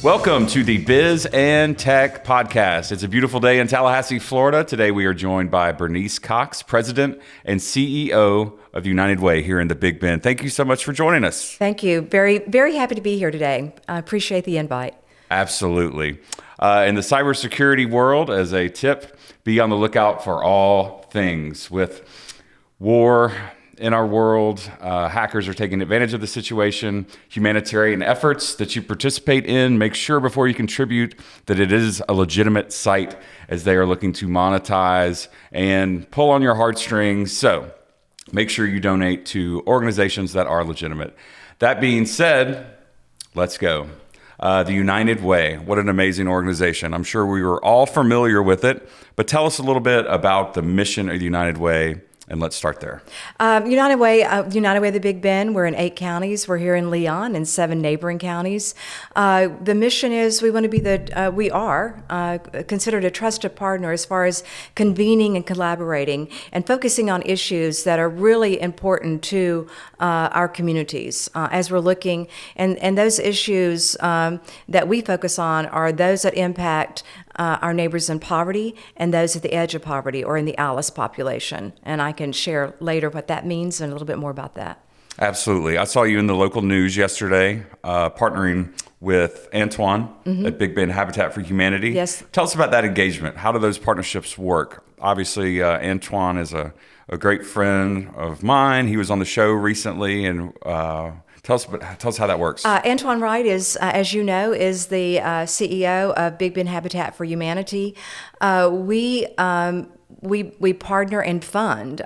Welcome to the Biz and Tech Podcast. It's a beautiful day in Tallahassee, Florida. Today we are joined by Berneice Cox, President and CEO of United Way here in the Big Bend. Thank you so much for joining us. Thank you. Very, very happy to be here today. I appreciate the invite. Absolutely. In the cybersecurity world, as a tip, be on the lookout for all things. With war in our world, hackers are taking advantage of the situation. Humanitarian efforts that you participate in, make sure before you contribute that it is a legitimate site, as they are looking to monetize and pull on your heartstrings. So make sure you donate to organizations that are legitimate. That being said, let's go. The United Way, what an amazing organization. I'm sure we were all familiar with it, but tell us a little bit about the mission of the United Way. And let's start there. United Way, the Big Bend. We're in 8 counties. We're here in Leon and 7 neighboring counties. The mission is we are considered a trusted partner as far as convening and collaborating and focusing on issues that are really important to our communities as we're looking. And those issues that we focus on are those that impact our neighbors in poverty and those at the edge of poverty or in the ALICE population. And I can share later what that means and a little bit more about that. Absolutely. I saw you in the local news yesterday, partnering with Antoine at Big Bend Habitat for Humanity. Yes. Tell us about that engagement. How do those partnerships work? Obviously, Antoine is a great friend of mine. He was on the show recently, and tell us how that works. Antoine Wright is, as you know, is the CEO of Big Bend Habitat for Humanity. We partner and fund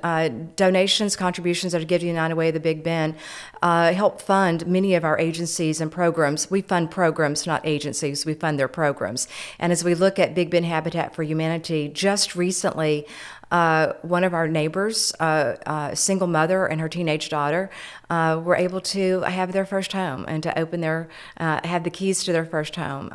donations, contributions that are given to United Way of the Big Bend, help fund many of our agencies and programs. We fund programs, not agencies. We fund their programs. And as we look at Big Bend Habitat for Humanity, just recently, one of our neighbors, a single mother and her teenage daughter, were able to have their first home and to open have the keys to their first home.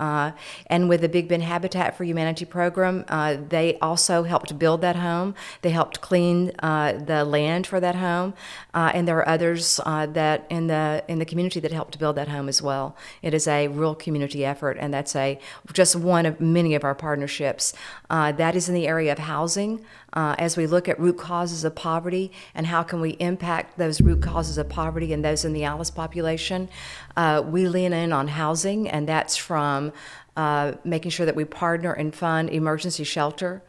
And with the Big Bend Habitat for Humanity program, they also helped build that home. They helped clean the land for that home, and there are others that in the community that helped build that home as well. It is a real community effort, and that's just one of many of our partnerships. That is in the area of housing. As we look at root causes of poverty and how can we impact those root causes of poverty and those in the ALICE population, we lean in on housing, and that's from making sure that we partner and fund emergency shelter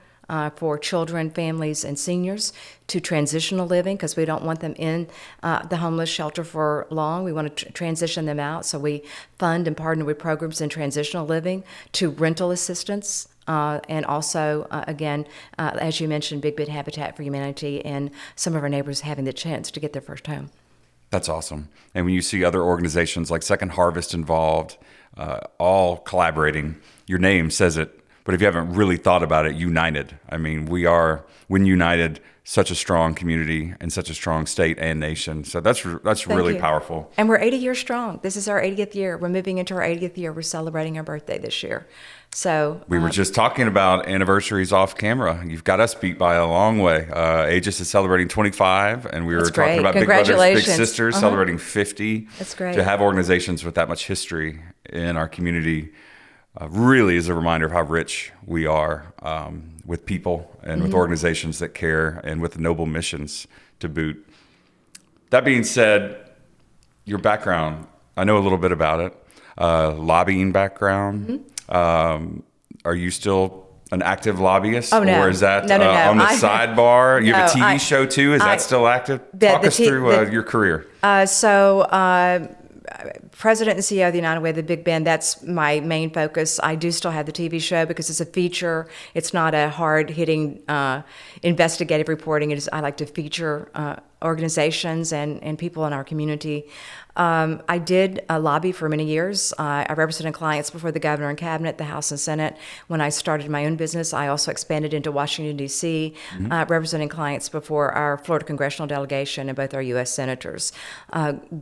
for children, families, and seniors, to transitional living, because we don't want them in the homeless shelter for long. We want to transition them out, so we fund and partner with programs in transitional living, to rental assistance, and also, again, as you mentioned, Big Bend Habitat for Humanity and some of our neighbors having the chance to get their first home. That's awesome. And when you see other organizations like Second Harvest involved, all collaborating, your name says it, but if you haven't really thought about it, united. I mean, we are, when united, such a strong community and such a strong state and nation. So that's really powerful. And we're 80 years strong. This is our 80th year. We're moving into our 80th year. We're celebrating our birthday this year. So we were just talking about anniversaries off camera. You've got us beat by a long way. Aegis is celebrating 25, and we were talking about Big Brothers Big Sisters celebrating 50. That's great. To have organizations with that much history in our community really is a reminder of how rich we are with people and with organizations that care, and with noble missions to boot. That being said, your background, I know a little bit about it. Lobbying background. Are you still an active lobbyist? Oh, no. Or is that No. on the sidebar? You have a TV show too? Is that still active? Talk us through your career. President and CEO of the United Way of the Big Bend, that's my main focus. I do still have the TV show because it's a feature. It's not a hard-hitting investigative reporting. I like to feature organizations and people in our community. I did lobby for many years. I represented clients before the governor and cabinet, the House and Senate. When I started my own business, I also expanded into Washington, D.C., representing clients before our Florida congressional delegation and both our U.S. senators.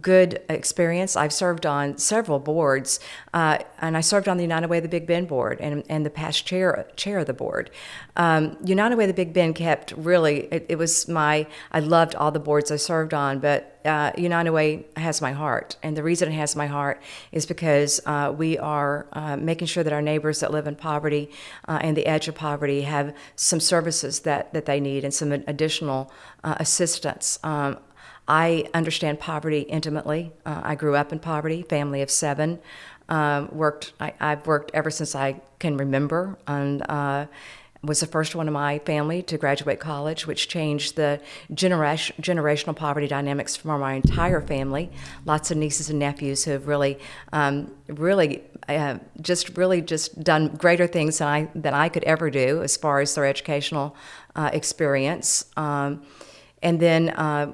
Good experience. I've served on several boards, and I served on the United Way of the Big Bend board and the past chair of the board. United Way of the Big Bend kept really, I loved all the boards I served on, but United Way has my heart. And the reason it has my heart is because we are making sure that our neighbors that live in poverty and the edge of poverty have some services that they need and some additional assistance. I understand poverty intimately. I grew up in poverty, family of 7. I've worked ever since I can remember, and was the first one in my family to graduate college, which changed the generational poverty dynamics for my entire family. Lots of nieces and nephews who have really just done greater things than I could ever do as far as their educational experience. And then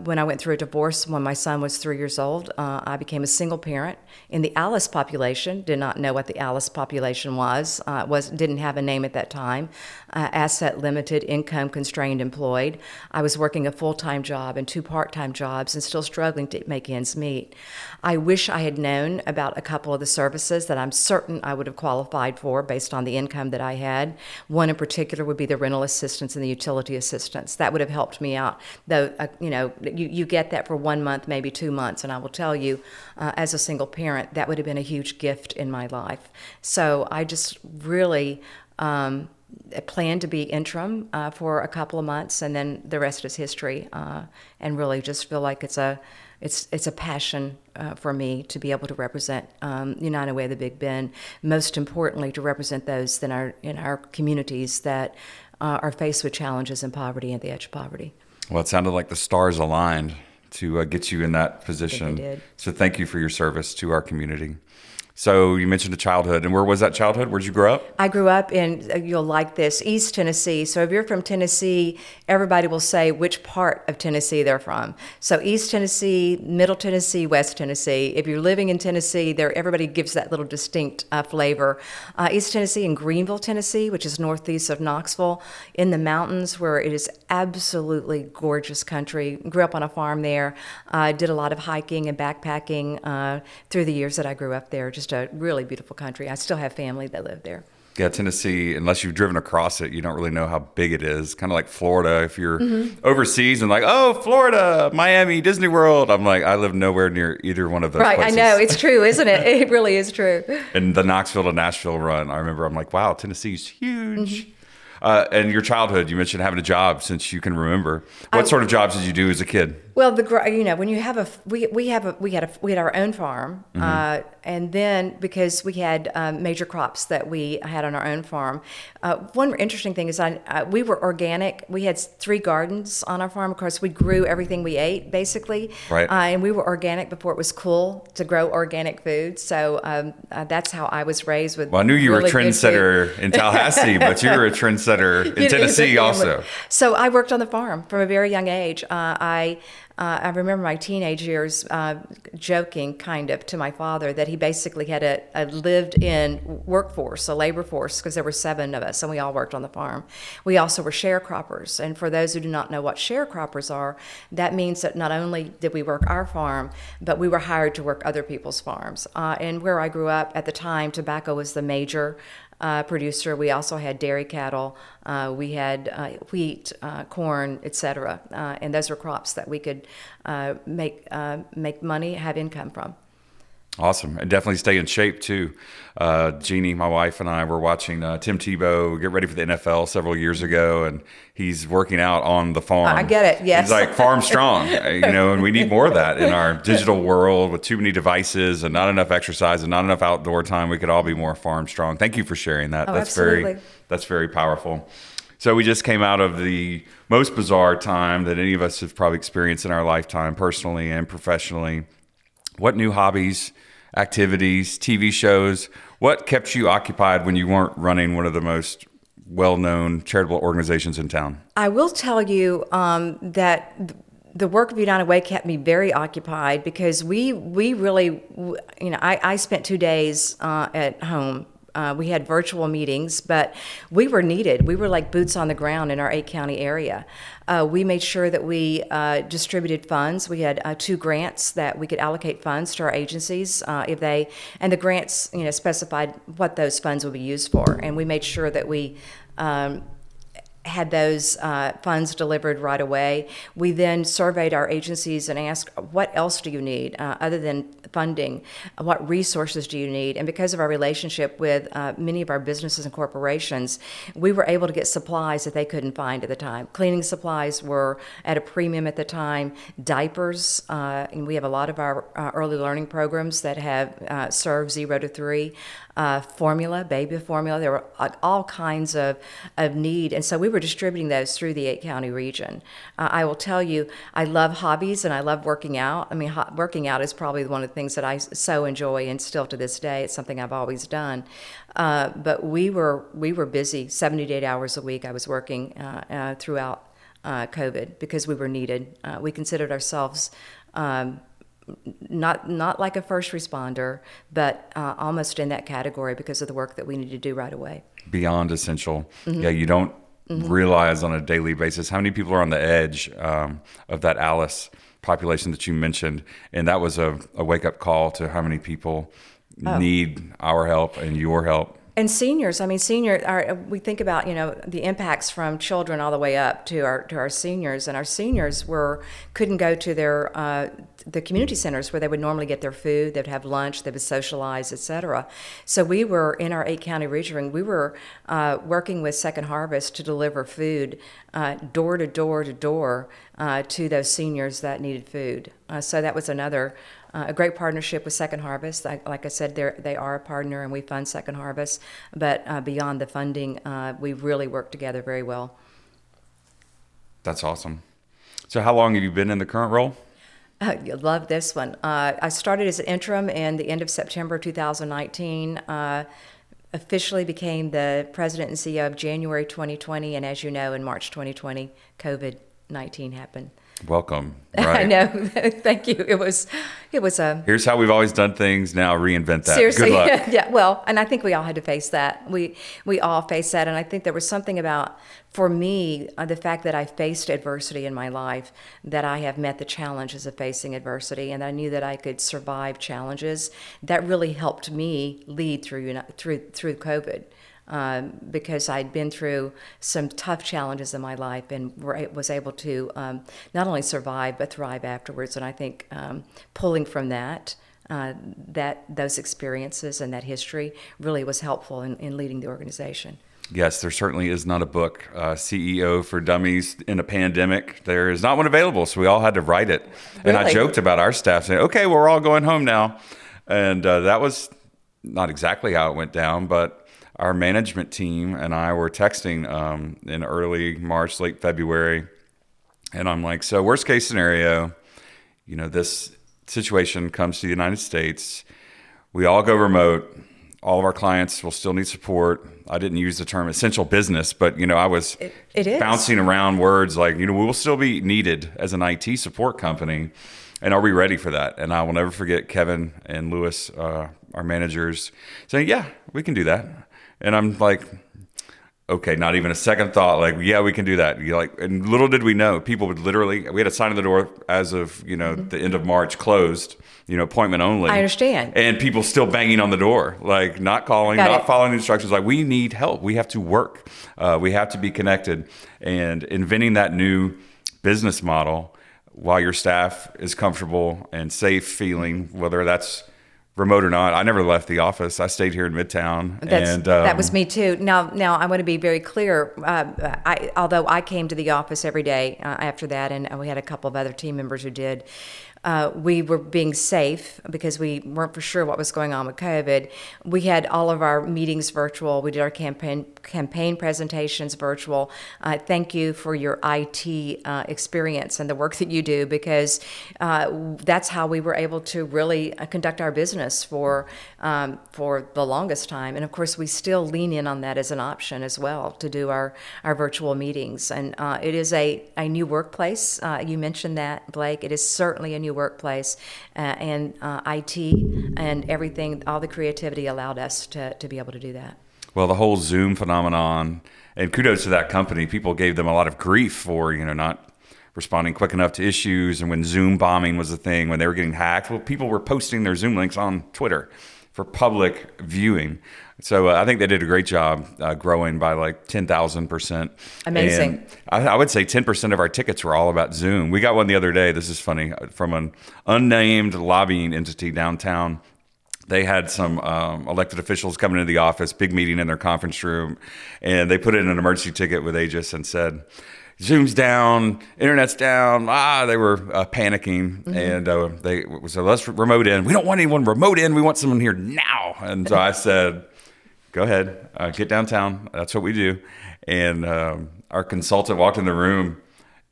when I went through a divorce when my son was 3 years old, I became a single parent. In the Alice population, did not know what the Alice population was didn't have a name at that time. Asset limited, income constrained, employed. I was working a full-time job and 2 part-time jobs and still struggling to make ends meet. I wish I had known about a couple of the services that I'm certain I would have qualified for based on the income that I had. One in particular would be the rental assistance and the utility assistance. That would have helped me out. Though, you get that for 1 month, maybe 2 months, and I will tell you, as a single parent, that would have been a huge gift in my life. So I just really planned to be interim for a couple of months, and then the rest is history. And really just feel like it's a passion for me to be able to represent United Way of the Big Bend. Most importantly, to represent those in our communities that are faced with challenges in poverty and the edge of poverty. Well, it sounded like the stars aligned to get you in that position. I think they did. So thank you for your service to our community. So you mentioned a childhood, and where was that childhood? Where'd you grow up? I grew up in, you'll like this, East Tennessee. So if you're from Tennessee, everybody will say which part of Tennessee they're from. So East Tennessee, Middle Tennessee, West Tennessee. If you're living in Tennessee, everybody gives that little distinct flavor. East Tennessee and Greenville, Tennessee, which is northeast of Knoxville, in the mountains where it is absolutely gorgeous country. Grew up on a farm there. Did a lot of hiking and backpacking through the years that I grew up there. Just a really beautiful country. I still have family that live there. Yeah, Tennessee, unless you've driven across it, you don't really know how big it is. Kind of like Florida. If you're overseas and like, oh, Florida, Miami, Disney World. I'm like, I live nowhere near either one of those places. Right, I know. It's true, isn't it? It really is true. And the Knoxville to Nashville run, I remember I'm like, wow, Tennessee's huge. And your childhood, you mentioned having a job since you can remember. What sort of jobs did you do as a kid? Well, when you have we had our own farm, and then because we had major crops that we had on our own farm. One interesting thing is we were organic. We had 3 gardens on our farm. Of course, we grew everything we ate basically, right? And we were organic before it was cool to grow organic food. So that's how I was raised with. Well, I knew you were a trendsetter in Tallahassee, but you were a trendsetter in Tennessee also. So I worked on the farm from a very young age. I remember my teenage years joking kind of to my father that he basically had a lived-in workforce, a labor force, because there were 7 of us and we all worked on the farm. We also were sharecroppers, and for those who do not know what sharecroppers are, that means that not only did we work our farm, but we were hired to work other people's farms. And where I grew up at the time, tobacco was the major producer. We also had dairy cattle. We had wheat, corn, etc. And those were crops that we could make money, have income from. Awesome. And definitely stay in shape too. Jeannie, my wife, and I were watching Tim Tebow get ready for the NFL several years ago, and he's working out on the farm. I get it, yes. He's like farm strong, and we need more of that in our digital world with too many devices and not enough exercise and not enough outdoor time. We could all be more farm strong. Thank you for sharing that. Oh, That's absolutely. That's very powerful. So we just came out of the most bizarre time that any of us have probably experienced in our lifetime, personally and professionally. What new hobbies, activities, TV shows, what kept you occupied when you weren't running one of the most well-known charitable organizations in town? I will tell you that the work of United Way kept me very occupied because we really, I spent 2 days at home. We had virtual meetings, but we were needed. We were like boots on the ground in our 8-county area. We made sure that we distributed funds. We had 2 grants that we could allocate funds to our agencies and the grants, specified what those funds would be used for. And we made sure that we had those funds delivered right away. We then surveyed our agencies and asked, what else do you need other than funding? What resources do you need? And because of our relationship with many of our businesses and corporations, we were able to get supplies that they couldn't find at the time. Cleaning supplies were at a premium at the time. Diapers, and we have a lot of our early learning programs that have served 0 to 3. Formula, baby formula. There were all kinds of need. And so we were distributing those through the 8-county region. I will tell you, I love hobbies and I love working out. I mean, working out is probably one of the things that I so enjoy, and still to this day, it's something I've always done. But we were busy, 70 to 8 hours a week. I was working throughout COVID because we were needed. We considered ourselves not like a first responder, but almost in that category because of the work that we need to do right away. Beyond essential. Yeah, you don't realize on a daily basis how many people are on the edge of that Alice population that you mentioned. And that was a wake-up call to how many people need our help and your help. And seniors, I mean, we think about, the impacts from children all the way up to our seniors, and our seniors couldn't go to the community centers where they would normally get their food. They'd have lunch, they would socialize, etc. So we were in our 8-county region. We were working with Second Harvest to deliver food door to door to door to those seniors that needed food. So that was another. A great partnership with Second Harvest. Like I said, they are a partner, and we fund Second Harvest. But beyond the funding, we really work together very well. That's awesome. So how long have you been in the current role? You'll love this one. I started as an interim in the end of September 2019. Officially became the president and CEO of January 2020. And as you know, in March 2020, COVID-19 happened. Welcome. Right. I know. Thank you. It was a. Here's how we've always done things. Now reinvent that. Seriously. Good luck. Yeah. Well, and I think we all had to face that. We all faced that, and I think there was something about, for me, the fact that I faced adversity in my life, that I have met the challenges of facing adversity, and I knew that I could survive challenges. That really helped me lead through COVID. Because I'd been through some tough challenges in my life and was able to not only survive but thrive afterwards. And I think pulling from those experiences and that history really was helpful in leading the organization. Yes, there certainly is not a book, CEO for Dummies in a pandemic. There is not one available, so we all had to write it. And Really? I joked about our staff saying, okay, well, we're all going home now. And that was not exactly how it went down, but our management team and I were texting in early March, late February. And I'm like, so worst case scenario, this situation comes to the United States. We all go remote. All of our clients will still need support. I didn't use the term essential business, but, I was it is. bouncing around words like, we will still be needed as an IT support company. And are we ready for that? And I will never forget Kevin and Lewis, our managers, saying, yeah, we can do that. And I'm like, okay, not even a second thought. Like, yeah, we can do that. And little did we know, people would literally. We had a sign on the door as of the end of March, closed. Appointment only. I understand. And people still banging on the door, like not calling, not following the instructions. Like, we need help. We have to work. We have to be connected. And inventing that new business model while your staff is comfortable and safe feeling, whether that's remote or not. I never left the office. I stayed here in Midtown. That was me too. Now I want to be very clear. Although I came to the office every day after that, and we had a couple of other team members who did. We were being safe because we weren't for sure what was going on with COVID. We had all of our meetings virtual. We did our campaign presentations virtual. Thank you for your IT experience and the work that you do, because that's how we were able to really conduct our business for the longest time. And of course, we still lean in on that as an option as well to do our virtual meetings. And it is a new workplace. You mentioned that, Blake. It is certainly a new workplace, and IT and everything, all the creativity allowed us to be able to do that. Well, the whole Zoom phenomenon, and kudos to that company. People gave them a lot of grief for, not responding quick enough to issues. And when Zoom bombing was a thing, when they were getting hacked, well, people were posting their Zoom links on Twitter. for public viewing. So I think they did a great job growing by like 10,000%. Amazing. And I would say 10% of our tickets were all about Zoom. We got one the other day. This is funny, from an unnamed lobbying entity downtown. They had some elected officials coming into the office, big meeting in their conference room, and they put in an emergency ticket with Aegis and said, Zoom's down, internet's down. They were panicking, and they said, let's remote in. We don't want anyone remote in. We want someone here now. And so I said, go ahead, get downtown. That's what we do. And our consultant walked in the room,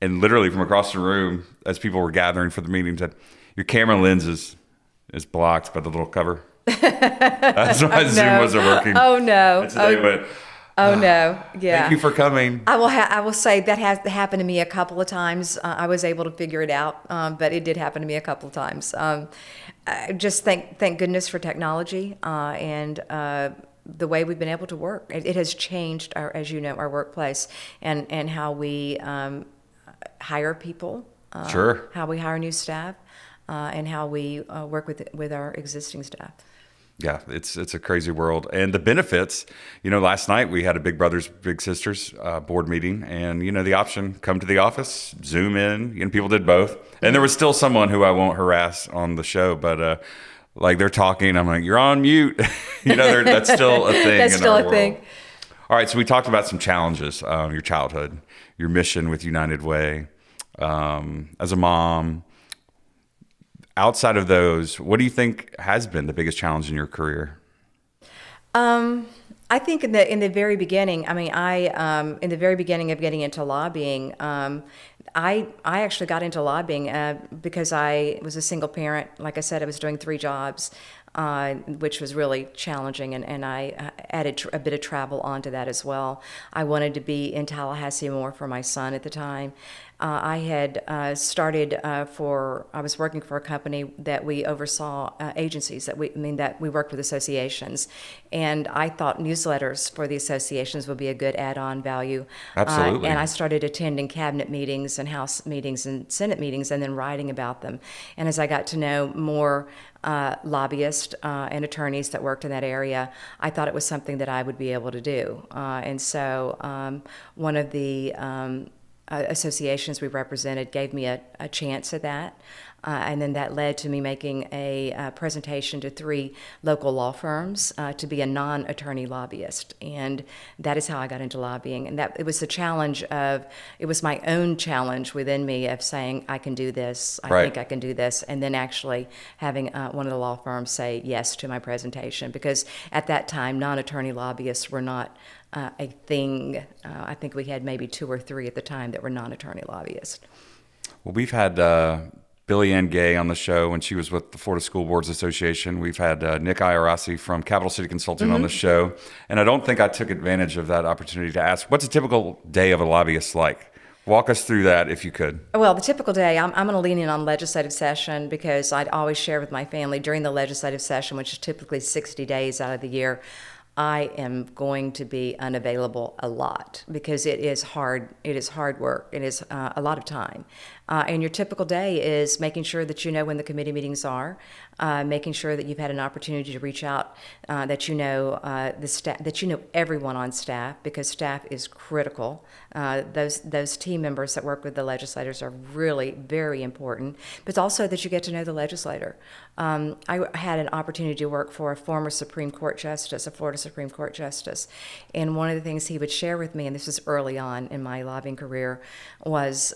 and literally from across the room, as people were gathering for the meeting, said, your camera lens is blocked by the little cover. That's why Zoom wasn't working. Oh, no. And so they went, oh, no. Yeah. thank you for coming. I will say that has happened to me a couple of times. I was able to figure it out, but it did happen to me a couple of times. Just thank goodness for technology and the way we've been able to work. It has changed, as you know, our workplace and how we hire people. Sure. How we hire new staff, and how we work with our existing staff. Yeah, it's a crazy world. And the benefits, last night we had a Big Brothers Big Sisters board meeting, and the option, come to the office, Zoom in, people did both. And there was still someone who I won't harass on the show, but like they're talking, I'm like, you're on mute. That's still a thing. That's still a thing. All right, so we talked about some challenges, your childhood, your mission with United Way, as a mom. Outside of those, what do you think has been the biggest challenge in your career? I think in the very beginning, in the very beginning of getting into lobbying, I actually got into lobbying because I was a single parent. Like I said, I was doing 3 jobs, which was really challenging, and I added a bit of travel onto that as well. I wanted to be in Tallahassee more for my son at the time. I had started I was working for a company that we oversaw agencies that we worked with associations, and I thought newsletters for the associations would be a good add-on value. Absolutely. And I started attending cabinet meetings and House meetings and Senate meetings, and then writing about them. And as I got to know more lobbyists and attorneys that worked in that area, I thought it was something that I would be able to do. And so one of the associations we represented gave me a chance at that. And then that led to me making a presentation to 3 local law firms to be a non-attorney lobbyist. And that is how I got into lobbying. And it was it was my own challenge within me of saying, I can do this, I think I can do this. And then actually having one of the law firms say yes to my presentation. Because at that time, non-attorney lobbyists were not a thing. I think we had maybe 2 or 3 at the time that were non-attorney lobbyists. Well, we've had Billy Ann Gay on the show when she was with the Florida School Boards Association. We've had Nick Iorassi from Capital City Consulting on the show. And I don't think I took advantage of that opportunity to ask, what's a typical day of a lobbyist like? Walk us through that if you could. Well, the typical day, I'm going to lean in on legislative session because I'd always share with my family during the legislative session, which is typically 60 days out of the year, I am going to be unavailable a lot because it is hard. It is hard work. It is a lot of time. And your typical day is making sure that you know when the committee meetings are, making sure that you've had an opportunity to reach out, that you know the staff, that you know everyone on staff, because staff is critical. Those team members that work with the legislators are really very important, but also that you get to know the legislator. I had an opportunity to work for a former Supreme Court justice, a Florida Supreme Court justice, and one of the things he would share with me, and this was early on in my lobbying career, was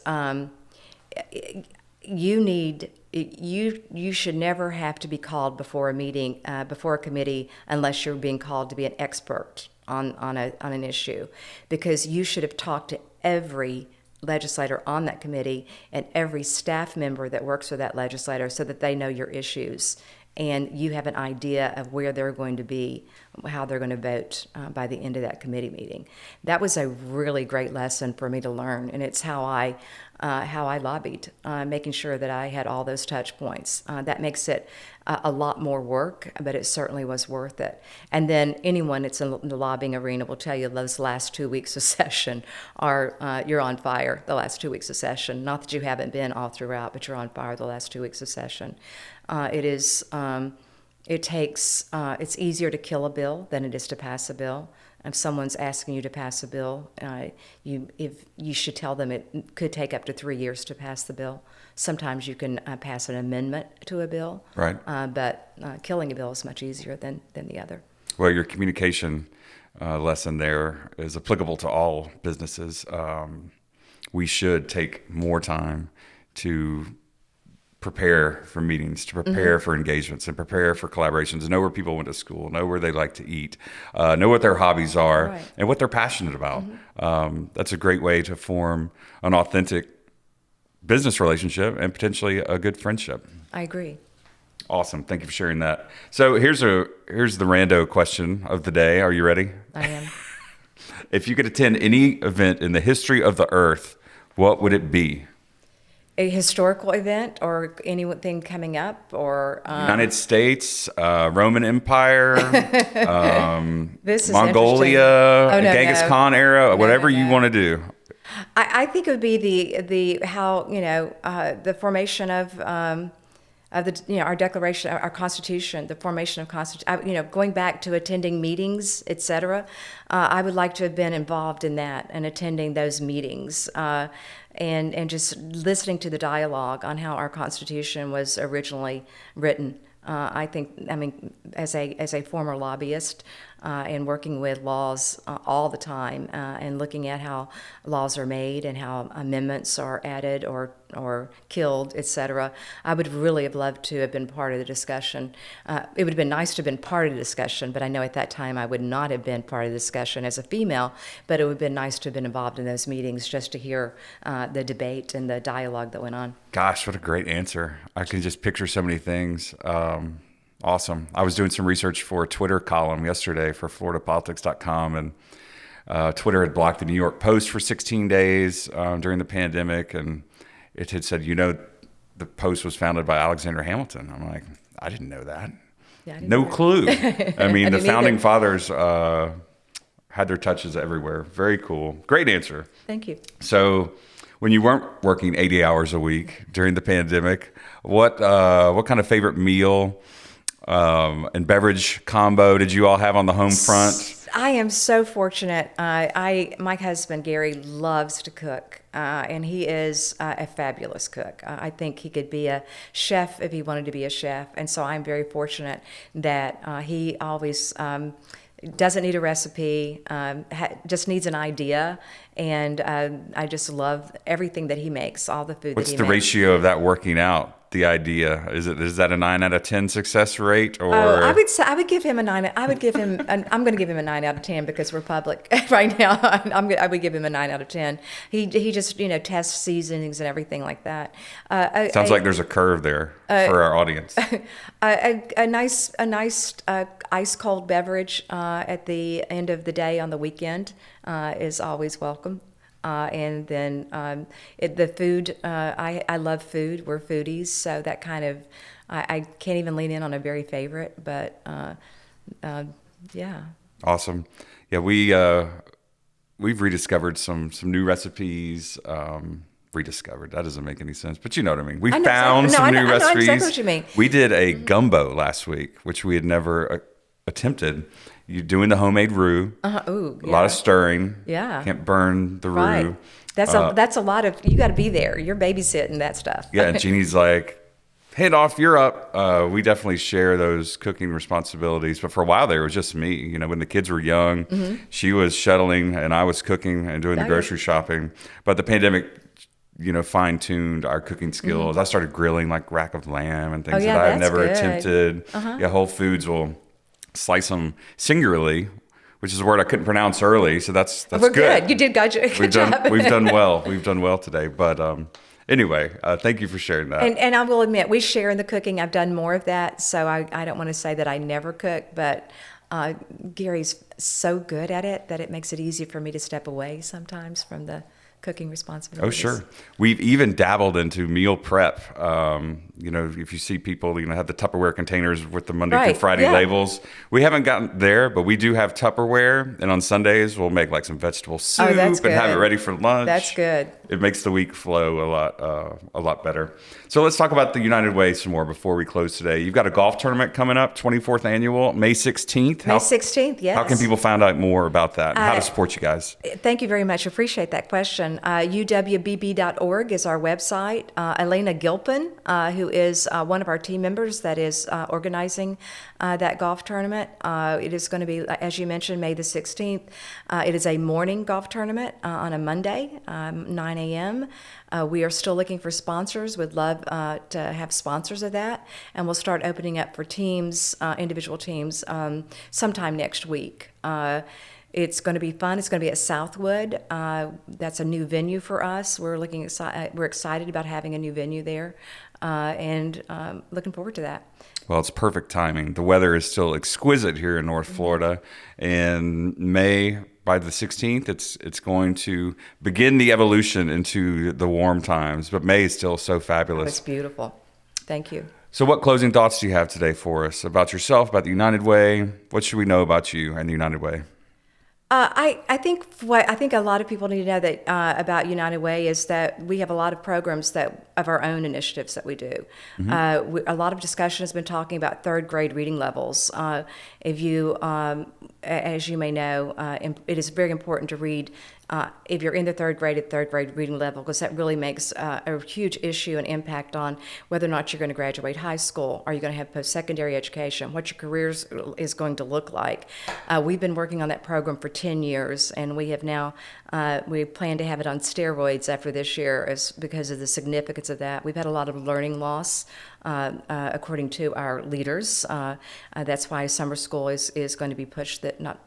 you should never have to be called before a meeting, before a committee, unless you're being called to be an expert on an issue, because you should have talked to every legislator on that committee and every staff member that works with that legislator so that they know your issues and you have an idea of where they're going to be, how they're going to vote by the end of that committee meeting. That was a really great lesson for me to learn, and it's how I lobbied, making sure that I had all those touch points. That makes it a lot more work, but it certainly was worth it. And then anyone that's in the lobbying arena will tell you those last 2 weeks of session are, you're on fire the last 2 weeks of session. Not that you haven't been all throughout, but you're on fire the last 2 weeks of session. It is It's easier to kill a bill than it is to pass a bill. If someone's asking you to pass a bill, you should tell them it could take up to 3 years to pass the bill. Sometimes you can pass an amendment to a bill, Right. But killing a bill is much easier than the other. Well, your communication lesson there is applicable to all businesses. We should take more time to prepare for meetings, to prepare for engagements, and prepare for collaborations, know where people went to school, know where they like to eat, know what their hobbies are, Right. and what they're passionate about. That's a great way to form an authentic business relationship and potentially a good friendship. I agree. Awesome. Thank you for sharing that. So here's the rando question of the day. Are you ready? I am. If you could attend any event in the history of the earth, what would it be? A historical event or anything coming up or United States, Roman Empire, this is Mongolia, interesting. Oh, no, Genghis no. Khan era, whatever no. you want to do. I think it would be the formation of our Declaration, our Constitution, the formation of Constitution. Going back to attending meetings, etc. I would like to have been involved in that and attending those meetings. And just listening to the dialogue on how our Constitution was originally written. I mean, as a former lobbyist and working with laws all the time and looking at how laws are made and how amendments are added or killed, etc., I would really have loved to have been part of the discussion. It would have been nice to have been part of the discussion, but I know at that time I would not have been part of the discussion as a female, but it would have been nice to have been involved in those meetings just to hear the debate and the dialogue that went on. Gosh, what a great answer. I can just picture so many things. Awesome. I was doing some research for a Twitter column yesterday for floridapolitics.com, and Twitter had blocked the New York Post for 16 days during the pandemic, and it had said, the Post was founded by Alexander Hamilton. I'm like, I didn't know that. Yeah, I didn't No either. clue. I mean, the didn't founding either. fathers had their touches everywhere. Very cool. Great answer. Thank you. So when you weren't working 80 hours a week during the pandemic, what kind of favorite meal and beverage combo did you all have on the home front? I am so fortunate. My husband, Gary, loves to cook, and he is a fabulous cook. I think he could be a chef if he wanted to be a chef, and so I'm very fortunate that he always doesn't need a recipe, just needs an idea, and I just love everything that he makes, all the food What's that he the makes. ratio of that working out? The idea is that a 9 out of 10 success rate, or I would give him a 9. I'm going to give him a 9 out of 10 because we're public right now. I would give him a 9 out of 10. He just tests seasonings and everything like that. sounds like there's a curve there for our audience. A nice ice cold beverage at the end of the day on the weekend is always welcome. And then the food, I love food. We're foodies, so that kind of, I can't even lean in on a very favorite, but yeah. Awesome. Yeah, we've rediscovered some new recipes. Rediscovered, that doesn't make any sense, but you know what I mean. We found some new recipes. I know exactly what you mean. We did a gumbo last week, which we had never attempted. You're doing the homemade roux. Ooh, A lot of stirring. Yeah. Can't burn the roux. Right. That's a lot of, you got to be there. You're babysitting that stuff. Yeah, and Jeannie's like, hand off, you're up. We definitely share those cooking responsibilities. But for a while there, it was just me. When the kids were young, she was shuttling and I was cooking and doing the grocery shopping. But the pandemic, fine-tuned our cooking skills. I started grilling like rack of lamb and things that I had that's never good. attempted. Yeah, Whole Foods will slice them singularly, which is a word I couldn't pronounce early. So that's We're good. good. You did good job. We've done well. We've done well today. But anyway, thank you for sharing that. And I will admit, we share in the cooking. I've done more of that, so I don't want to say that I never cook, but Gary's so good at it that it makes it easy for me to step away sometimes from the cooking responsibilities. Oh, sure. We've even dabbled into meal prep. if you see people, have the Tupperware containers with the Monday through Right, Friday yeah. labels. We haven't gotten there, but we do have Tupperware. And on Sundays, we'll make like some vegetable soup and that's have it good. ready for lunch. That's good. It makes the week flow a lot better. So let's talk about the United Way some more before we close today. You've got a golf tournament coming up, 24th annual, May 16th. May 16th, yes. How can people find out more about that and how to support you guys? Thank you very much. Appreciate that question. UWBB.org is our website. Elena Gilpin, who is one of our team members that is organizing that golf tournament. It is going to be, as you mentioned, May the 16th. It is a morning golf tournament on a Monday, 9 a.m. We are still looking for sponsors. Would love to have sponsors of that. And we'll start opening up for teams, individual teams, sometime next week. It's going to be fun. It's going to be at Southwood. That's a new venue for us. We're excited about having a new venue there, and looking forward to that. Well, it's perfect timing. The weather is still exquisite here in North Florida. In May, by the 16th, it's going to begin the evolution into the warm times. But May is still so fabulous. It's beautiful. Thank you. So what closing thoughts do you have today for us about yourself, about the United Way? What should we know about you and the United Way? I think a lot of people need to know that about United Way is that we have a lot of programs of our own initiatives that we do. A lot of discussion has been talking about third grade reading levels. If you, as you may know, it is very important to read. If you're in the third grade reading level, because that really makes a huge issue and impact on whether or not you're going to graduate high school. Are you going to have post-secondary education? What your career is going to look like? We've been working on that program for 10 years, and we have now, we plan to have it on steroids after this year because of the significance of that. We've had a lot of learning loss, according to our leaders. That's why summer school is going to be pushed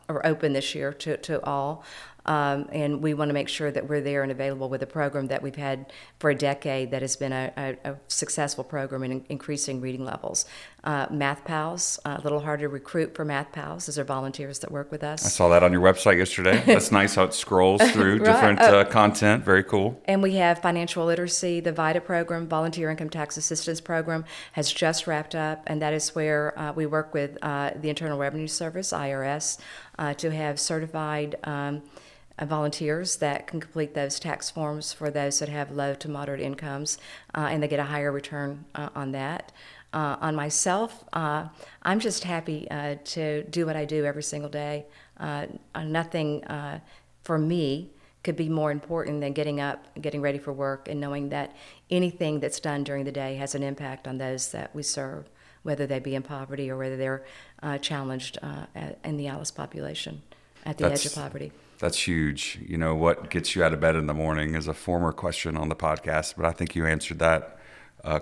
or open this year to all. And we want to make sure that we're there and available with a program that we've had for a decade that has been a successful program in increasing reading levels. Math Pals, a little harder to recruit for Math Pals. Those are volunteers that work with us. I saw that on your website yesterday. That's nice how it scrolls through different content. Very cool. And we have financial literacy. The VITA program, Volunteer Income Tax Assistance Program, has just wrapped up, and that is where we work with the Internal Revenue Service, IRS, to have certified volunteers that can complete those tax forms for those that have low to moderate incomes, and they get a higher return on that. On myself, I'm just happy to do what I do every single day. Nothing for me could be more important than getting up, getting ready for work, and knowing that anything that's done during the day has an impact on those that we serve, whether they be in poverty or whether they're challenged in the ALICE population at the edge of poverty. That's huge. What gets you out of bed in the morning is a former question on the podcast, but I think you answered that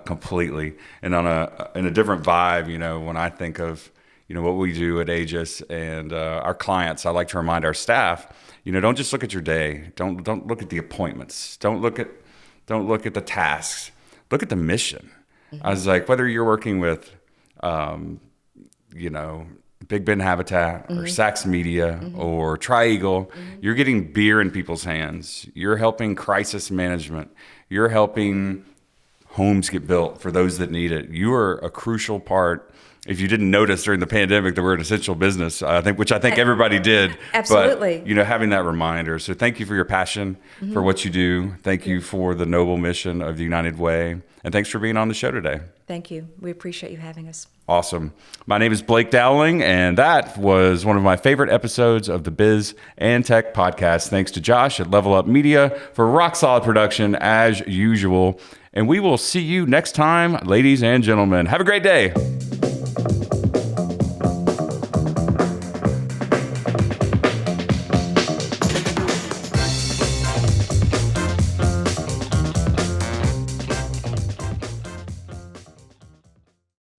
completely. And in a different vibe, when I think of, what we do at Aegis and our clients, I like to remind our staff, don't just look at your day. Don't look at the appointments. Don't look at the tasks. Look at the mission. I was like, whether you're working with, Big Ben Habitat or Saks Media or Tri-Eagle, you're getting beer in people's hands. You're helping crisis management. You're helping homes get built for those that need it. You are a crucial part. If you didn't notice during the pandemic that we're an essential business, which I think everybody did. Absolutely. But, having that reminder. So thank you for your passion for what you do. Thank you for the noble mission of the United Way. And thanks for being on the show today. Thank you. We appreciate you having us. Awesome. My name is Blake Dowling, and that was one of my favorite episodes of the Biz and Tech podcast. Thanks to Josh at Level Up Media for rock solid production as usual. And we will see you next time, ladies and gentlemen. Have a great day.